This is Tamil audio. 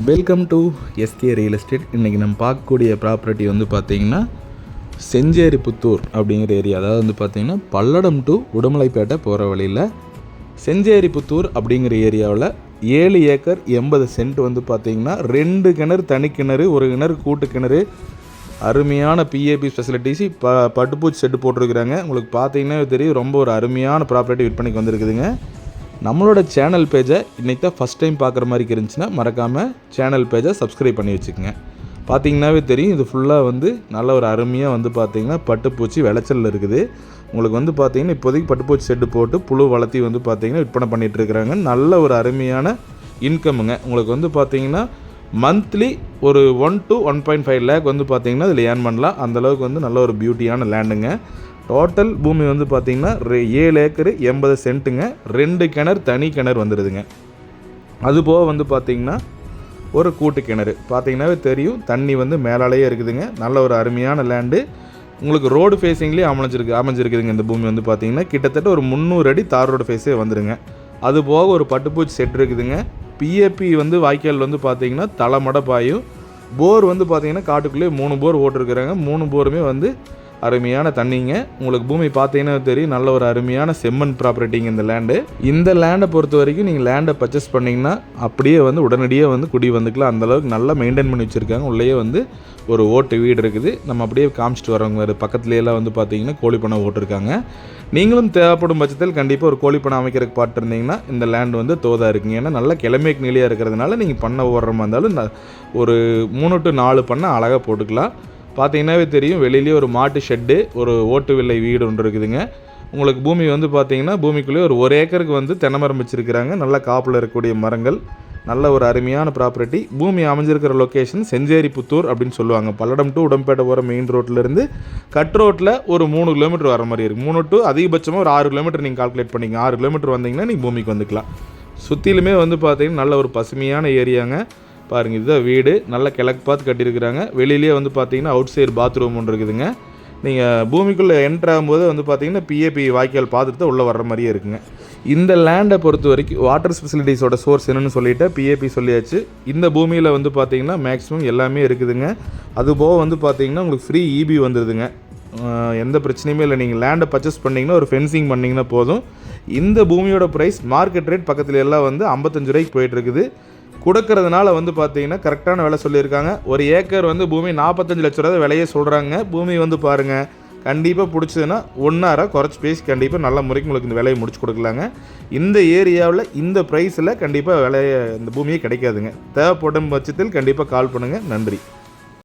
Welcome to SK real estate. இன்றைக்கி நம்ம பார்க்கக்கூடிய ப்ராப்பர்ட்டி வந்து பார்த்திங்கன்னா செஞ்சேரிப்புத்தூர் அப்படிங்கிற ஏரியா. அதாவது வந்து பார்த்திங்கன்னா பல்லடம் டு உடுமலைப்பேட்டை போகிற வழியில் செஞ்சேரிப்புத்தூர் அப்படிங்கிற ஏரியாவில் 7 ஏக்கர் 80 சென்ட் வந்து பார்த்திங்கன்னா 2 கிணறு தனி கிணறு, 1 கிணறு கூட்டு கிணறு, அருமையான பிஏபி ஃபெசிலிட்டிஸ், பட்டுப்பூச்சி செட்டு போட்டிருக்கிறாங்க. உங்களுக்கு பார்த்தீங்கன்னா தெரியும், ரொம்ப ஒரு அருமையான ப்ராப்பர்ட்டி விற்பனைக்கு வந்திருக்குதுங்க. நம்மளோட சேனல் பேஜை இன்றைக்கி தான் ஃபஸ்ட் டைம் பார்க்குற மாதிரி இருந்துச்சுன்னா மறக்காமல் சேனல் பேஜை சப்ஸ்கிரைப் பண்ணி வச்சுக்கோங்க. பார்த்தீங்கன்னாவே தெரியும், இது ஃபுல்லாக வந்து நல்ல ஒரு அருமையாக வந்து பார்த்திங்கன்னா பட்டுப்பூச்சி விளைச்சல் இருக்குது. உங்களுக்கு வந்து பார்த்திங்கன்னா இப்போதைக்கு பட்டுப்பூச்சி செட்டு போட்டு புழு வளர்த்தி வந்து பார்த்திங்கன்னா விற்பனை பண்ணிகிட்டு இருக்கிறாங்க. நல்ல ஒரு அருமையான இன்கம்முங்க. உங்களுக்கு வந்து பார்த்திங்கன்னா மந்த்லி ஒரு 1 to 1.5 லேக் வந்து பார்த்திங்கன்னா இதில் ஏர்ன் பண்ணலாம். அந்தளவுக்கு வந்து நல்ல ஒரு பியூட்டியான லேண்டுங்க. டோட்டல் பூமி வந்து பார்த்திங்கன்னா 7 ஏக்கர் 80 சென்ட்டுங்க. 2 கிணறு தனி கிணறு வந்துடுதுங்க. அதுபோக வந்து பார்த்திங்கன்னா ஒரு கூட்டு கிணறு. பார்த்திங்கன்னாவே தெரியும், தண்ணி வந்து மேலாலேயே இருக்குதுங்க. நல்ல ஒரு அருமையான லேண்டு. உங்களுக்கு ரோடு ஃபேஸிங்லேயே அமைஞ்சிருக்குதுங்க. இந்த பூமி வந்து பார்த்திங்கன்னா கிட்டத்தட்ட ஒரு 300 அடி தார் ரோடு ஃபேஸே வந்துடுங்க. அதுபோக ஒரு பட்டுப்பூச்சி செட் இருக்குதுங்க. பிஏபி வந்து வாய்க்கால் வந்து பார்த்திங்கன்னா தலைமட பாயும். போர் வந்து பார்த்திங்கன்னா காட்டுக்குள்ளேயே 3 போர் ஓட்டிருக்கிறாங்க. 3 போருமே வந்து அருமையான தண்ணிங்க. உங்களுக்கு பூமி பார்த்தீங்கன்னா தெரியும், நல்ல ஒரு அருமையான செம்மண் ப்ராப்பர்ட்டிங்க இந்த லேண்டு. இந்த லேண்டை பொறுத்த வரைக்கும் நீங்கள் லேண்டை பர்ச்சேஸ் பண்ணிங்கன்னா அப்படியே வந்து உடனடியாக வந்து குடி வந்துக்கலாம். அந்தளவுக்கு நல்லா மெயின்டைன் பண்ணி வச்சுருக்காங்க. உள்ளேயே வந்து ஒரு ஓட்டு வீடு இருக்குது. நம்ம அப்படியே காமிச்சிட்டு வரவங்க பக்கத்துலேயெல்லாம் வந்து பார்த்தீங்கன்னா கோழி பண்ணை ஓட்டிருக்காங்க. நீங்களும் தேவைப்படும் பட்சத்தில் கண்டிப்பாக ஒரு கோழி பண்ணை அமைக்கிறதுக்கு பார்த்துருந்தீங்கன்னா இந்த லேண்ட் வந்து தோதா இருக்குங்க. ஏன்னா நல்ல கிழமைக்கு நிலையாக இருக்கிறதுனால நீங்கள் பண்ணை ஓடுற மாதிரி இருந்தாலும் ஒரு 3 to 4 பண்ணை அழகாக போட்டுக்கலாம். பார்த்தீங்கன்னாவே தெரியும், வெளியிலேயே ஒரு மாட்டு ஷெட்டு, ஒரு ஓட்டு வில்லை வீடு ஒன்று இருக்குதுங்க. உங்களுக்கு பூமி வந்து பார்த்தீங்கன்னா பூமிக்குள்ளேயே ஒரு ஏக்கருக்கு வந்து தென்னை மரம் வச்சுருக்கிறாங்க. நல்ல காப்பில் இருக்கக்கூடிய மரங்கள். நல்ல ஒரு அருமையான ப்ராப்பர்ட்டி. பூமி அமைஞ்சிருக்கிற லொக்கேஷன் செஞ்சேரிப்புத்தூர் அப்படின்னு சொல்லுவாங்க. பல்லடம் டு உடம்பேட்டை போகிற மெயின் ரோட்லேருந்து கட் ரோட்டில் ஒரு 3 கிலோமீட்டர் வர மாதிரி இருக்குது. 3 to அதிகபட்சமாக ஒரு 6 கிலோமீட்டர் நீங்கள் கால்குலேட் பண்ணிங்க. 6 கிலோமீட்டர் வந்தீங்கன்னா நீங்கள் பூமிக்கு வந்துக்கலாம். சுற்றிலுமே வந்து பார்த்தீங்கன்னா நல்ல ஒரு பசுமையான ஏரியாங்க. பாருங்கள், இதுதான் வீடு. நல்ல கிழக்கு பார்த்து கட்டியிருக்கிறாங்க. வெளியிலே வந்து பார்த்தீங்கன்னா அவுட் சைடு பாத்ரூம் ஒன்று இருக்குதுங்க. நீங்கள் பூமிக்குள்ளே என்ட்ரு ஆகும்போது வந்து பார்த்தீங்கன்னா பிஏபி வாய்க்கால் பார்த்துட்டு தான் உள்ளே வர்ற மாதிரியே இருக்குங்க. இந்த லேண்டை பொறுத்த வரைக்கும் வாட்டர் ஃபெசிலிட்டிஸோட சோர்ஸ் என்னென்னு சொல்லிவிட்டு பிஏபி சொல்லியாச்சு. இந்த பூமியில் வந்து பார்த்தீங்கன்னா மேக்ஸிமம் எல்லாமே இருக்குதுங்க. அதுபோக வந்து பார்த்தீங்கன்னா உங்களுக்கு ஃப்ரீ இபி வந்துடுதுங்க. எந்த பிரச்சனையுமே இல்லை. நீங்கள் லேண்டை பர்ச்சேஸ் பண்ணிங்கன்னா ஒரு ஃபென்சிங் பண்ணிங்கன்னா போதும். இந்த பூமியோட ப்ரைஸ் மார்க்கெட் ரேட் பக்கத்தில் எல்லாம் வந்து 55 ரூபாய்க்கு போயிட்டுருக்குது. கொடுக்கறதுனால வந்து பார்த்தீங்கன்னா கரெக்டான விலை சொல்லியிருக்காங்க. ஒரு ஏக்கர் வந்து பூமி 45 லட்ச ரூபா விலையே சொல்கிறாங்க. பூமி வந்து பாருங்கள், கண்டிப்பாக பிடிச்சதுன்னா 1.5 குறைச்சி பேசி கண்டிப்பாக நல்ல முறைக்கு உங்களுக்கு இந்த விலையை முடிச்சு கொடுக்கலாங்க. இந்த ஏரியாவில் இந்த ப்ரைஸில் கண்டிப்பாக இந்த பூமியே கிடைக்காதுங்க. தேவைப்படும் பட்சத்தில் கண்டிப்பாக கால் பண்ணுங்கள். நன்றி.